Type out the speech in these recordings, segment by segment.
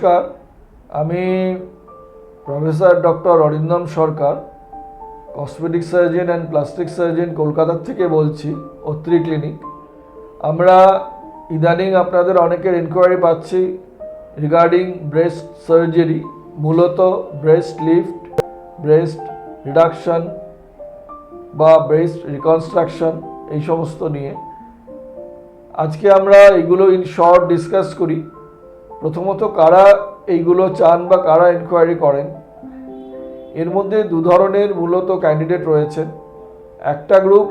নমস্কার, আমি professor doctor Arindam Sarkar, cosmetic surgeon and plastic surgeon কলকাতার থেকে বলছি, অত্রি ক্লিনিক। আমরা ইদানিং আপনাদের অনেকের এনকোয়ারি পাচ্ছি রিগার্ডিং ব্রেস্ট সার্জারি, মূলত ব্রেস্ট লিফট, ব্রেস্ট রিডাকশন বা ব্রেস্ট রিকনস্ট্রাকশন, এই সমস্ত নিয়ে আজকে আমরা এইগুলো ইন শর্ট ডিসকাস করি। প্রথমত কারা এইগুলো চান বা কারা এনকোয়ারি করেন। এর মধ্যে দু ধরনের মূলত ক্যান্ডিডেট রয়েছেন। একটা গ্রুপ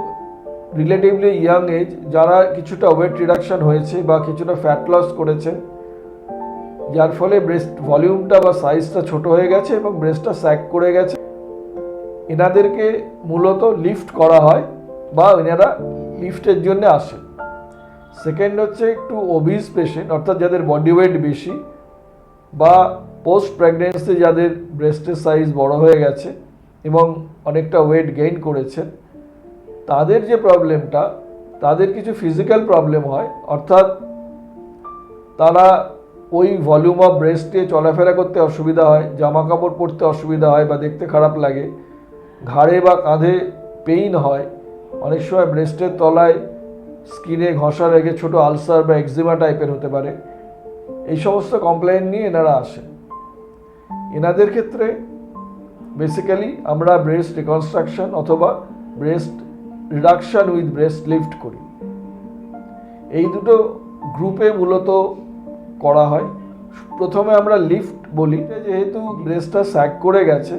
রিলেটিভলি ইয়াং এজ, যারা কিছুটা ওয়েট রিডাকশন হয়েছে বা কিছুটা ফ্যাট লস করেছে, যার ফলে ব্রেস্ট ভলিউমটা বা সাইজটা ছোট হয়ে গেছে এবং ব্রেস্টটা স্যাগ করে গেছে। এনাদেরকে মূলত লিফট করা হয় বা এনারা লিফটের জন্য আসেন। সেকেন্ড হচ্ছে একটু ওবিস পেশেন্ট, অর্থাৎ যাদের বডি ওয়েট বেশি বা পোস্ট প্রেগনেন্সি যাদের ব্রেস্টের সাইজ বড় হয়ে গেছে এবং অনেকটা ওয়েট গেইন করেছেন, তাদের যে প্রবলেমটা, তাদের কিছু ফিজিক্যাল প্রবলেম হয়, অর্থাৎ তারা ওই ভলিউম অফ ব্রেস্টে চলাফেরা করতে অসুবিধা হয়, জামা কাপড় পরতে অসুবিধা হয় বা দেখতে খারাপ লাগে, ঘাড়ে বা কাঁধে পেইন হয়, অনেক সময় ব্রেস্টের তলায় স্কিনে ঘষা লেগে ছোটো আলসার বা এক্সিমা টাইপের হতে পারে। এই সমস্ত কমপ্লেন নিয়ে এনারা আসেন। এনাদের ক্ষেত্রে বেসিক্যালি আমরা ব্রেস্ট রিকনস্ট্রাকশন অথবা breast reduction with breast lift করি। এই দুটো গ্রুপে মূলত করা হয়। প্রথমে আমরা লিফট বলি, যেহেতু ব্রেস্টটা স্যাগ করে গেছে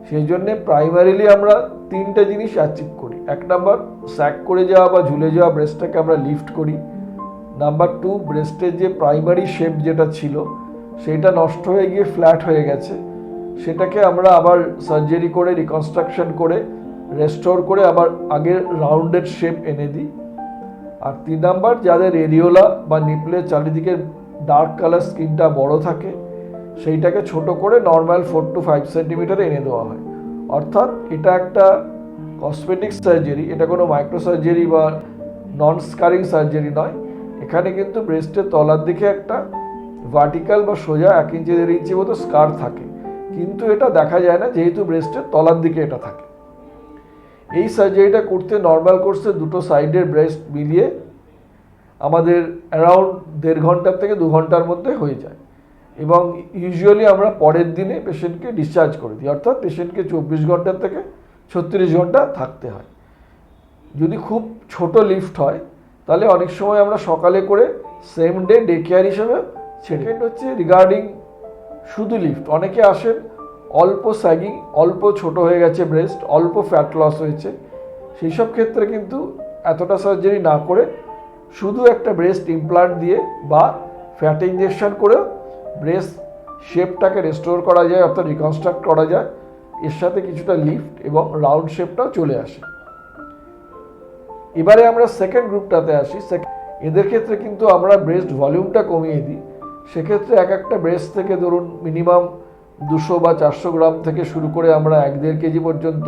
সেই জন্যে প্রাইমারিলি আমরা তিনটে জিনিস অ্যাচিভ করি। এক নাম্বার, স্যাগ করে যাওয়া বা ঝুলে যাওয়া ব্রেস্টটাকে আমরা লিফট করি। নাম্বার টু, ব্রেস্টের যে প্রাইমারি শেপ যেটা ছিল সেইটা নষ্ট হয়ে গিয়ে ফ্ল্যাট হয়ে গেছে, সেটাকে আমরা আবার সার্জারি করে রিকনস্ট্রাকশন করে রেস্টোর করে আবার আগের রাউন্ডেড শেপ এনে দিই। আর তিন নাম্বার, যাদের এরিওলা বা নিপলের চারিদিকে ডার্ক কালার স্কিনটা বড় থাকে, সেইটাকে ছোট করে নর্মাল 4 to 5 সেন্টিমিটার এনে দেওয়া হয়। অর্থাৎ এটা একটা কসমেটিক সার্জারি, এটা কোনো মাইক্রো সার্জারি বা নন স্কারিং সার্জারি নয়। এখানে কিন্তু ব্রেস্টের তলার দিকে একটা ভার্টিক্যাল বা সোজা 1 ইঞ্চি 1.5 ইঞ্চি মতো স্কার থাকে, কিন্তু এটা দেখা যায় না যেহেতু ব্রেস্টের তলার দিকে এটা থাকে। এই সার্জারিটা করতে নর্মাল কোর্সে দুটো সাইডের ব্রেস্ট মিলিয়ে আমাদের অ্যারাউন্ড 1.5 ঘন্টার থেকে 2 ঘন্টার মধ্যে হয়ে যায় এবং ইউজুয়ালি আমরা পরের দিনে পেশেন্টকে ডিসচার্জ করে দিই, অর্থাৎ পেশেন্টকে 24 ঘন্টার থেকে 36 ঘন্টা থাকতে হয়। যদি খুব ছোট লিফট হয় তাহলে অনেক সময় আমরা সকালে করে সেম ডে কেয়ার হিসেবে। সেকেন্ড হচ্ছে রিগার্ডিং শুধু লিফট। অনেকে আসেন অল্প স্যাগিং, অল্প ছোট হয়ে গেছে ব্রেস্ট, অল্প ফ্যাট লস হয়েছে, সেই সব ক্ষেত্রে কিন্তু এতটা সার্জারি না করে শুধু একটা ব্রেস্ট ইমপ্লান্ট দিয়ে বা ফ্যাট ইঞ্জেকশন করেও ব্রেস্ট শেপটাকে রেস্টোর করা যায়, অর্থাৎ রিকনস্ট্রাক্ট করা যায়। এর সাথে কিছুটা লিফট এবং রাউন্ড শেপটাও চলে আসে। এবারে আমরা সেকেন্ড গ্রুপটাতে আসি। এদের ক্ষেত্রে কিন্তু আমরা ব্রেস্ট ভলিউমটা কমিয়ে দিই। সেক্ষেত্রে একটা ব্রেস্ট থেকে ধরুন মিনিমাম 200 বা 400 গ্রাম থেকে শুরু করে আমরা 1-1.5 কেজি পর্যন্ত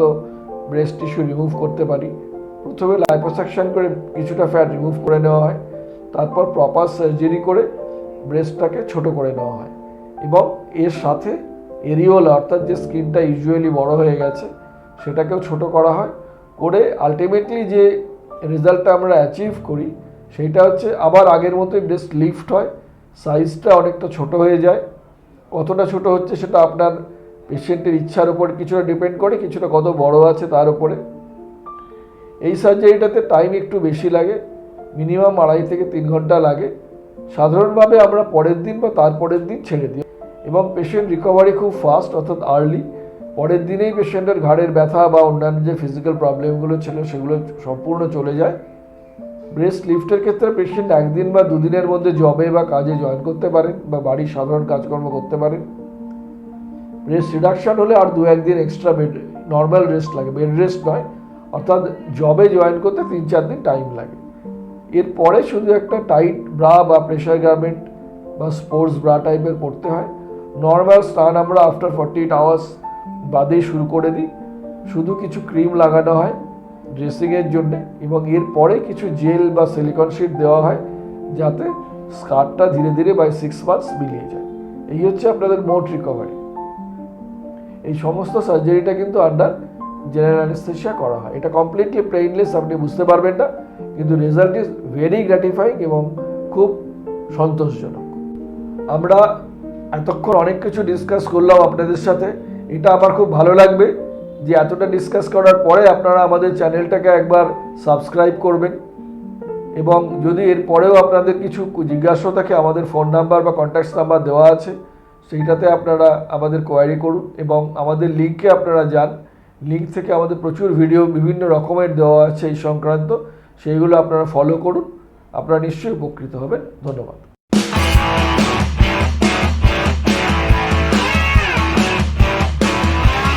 ব্রেস্ট টিস্যু রিমুভ করতে পারি। প্রথমে লাইপোসাকশন করে কিছুটা ফ্যাট রিমুভ করে নেওয়া হয়, তারপর প্রপার সার্জারি করে ব্রেস্টটাকে ছোট করে নেওয়া হয় এবং এর সাথে এরিওলা, অর্থাৎ যে স্কিনটা ইউজুয়ালি বড় হয়ে গেছে সেটাকেও ছোট করা হয়। করে আলটিমেটলি যে রেজাল্টটা আমরা অ্যাচিভ করি সেইটা হচ্ছে আবার আগের মতোই ব্রেস্ট লিফট হয়, সাইজটা অনেকটা ছোট হয়ে যায়। কতটা ছোট হচ্ছে সেটা আপনার পেশেন্টের ইচ্ছার উপর কিছুটা ডিপেন্ড করে, কিছুটা কত বড় আছে তার উপরে। এই সার্জারিটাতে টাইম একটু বেশি লাগে, মিনিমাম 2.5 থেকে 3 ঘন্টা লাগে। সাধারণভাবে আমরা পরের দিন বা তারপরের দিন ছেড়ে দিই এবং পেশেন্ট রিকভারি খুব ফাস্ট, অর্থাৎ আর্লি। পরের দিনেই পেশেন্টের ঘাড়ের ব্যথা বা অন্যান্য যে ফিজিক্যাল প্রবলেমগুলো ছিল সেগুলো সম্পূর্ণ চলে যায়। ব্রেস্ট লিফটের ক্ষেত্রে পেশেন্ট 1 দিন বা 2 দিনের মধ্যে জবে বা কাজে জয়েন করতে পারেন বা বাড়ির সাধারণ কাজকর্ম করতে পারেন। ব্রেস্ট রিডাকশন হলে আর 2-1 দিন এক্সট্রা বেড নর্মাল রেস্ট লাগে, বেড রেস্ট নয়, অর্থাৎ জবে জয়েন করতে 3-4 দিন টাইম লাগে। এরপরে শুধু একটা টাইট ব্রা বা প্রেশার গার্মেন্ট বা স্পোর্টস ব্রা টাইপের পরতে হয়। নর্মাল স্নান আমরা আফটার 48 আওয়ার্স বাদেই শুরু করে দিই। শুধু কিছু ক্রিম লাগানো হয় ড্রেসিংয়ের জন্যে এবং এরপরে কিছু জেল বা সিলিকন শিট দেওয়া হয় যাতে স্কারটা ধীরে ধীরে বাই 6 মান্থস মিলিয়ে যায়। এই হচ্ছে আপনাদের মোট রিকভারি। এই সমস্ত সার্জারিটা কিন্তু আন্ডার জেনারেল অ্যানেস্থেশিয়া করা হয়। এটা কমপ্লিটলি পেইনলেস, আপনি বুঝতে পারবেন না, কিন্তু রেজাল্ট ইজ ভেরি গ্র্যাটিফাইং এবং খুব সন্তোষজনক। আমরা এতক্ষণ অনেক কিছু ডিসকাস করলাম আপনাদের সাথে। এটা আমার খুব ভালো লাগবে যে এতটা ডিসকাস করার পরে আপনারা আমাদের চ্যানেলটাকে একবার সাবস্ক্রাইব করবেন, এবং যদি এর পরেও আপনাদের কিছু জিজ্ঞাসা থাকে আমাদের ফোন নাম্বার বা কন্ট্যাক্ট নাম্বার দেওয়া আছে, সেইটাতে আপনারা আমাদের কোয়ারি করুন এবং আমাদের লিঙ্কে আপনারা যান। লিঙ্ক থেকে আমাদের প্রচুর ভিডিও বিভিন্ন রকমের দেওয়া আছে এই সংক্রান্ত, সেইগুলো আপনারা ফলো করুন। আপনারা নিশ্চয়ই উপকৃত হবেন। ধন্যবাদ।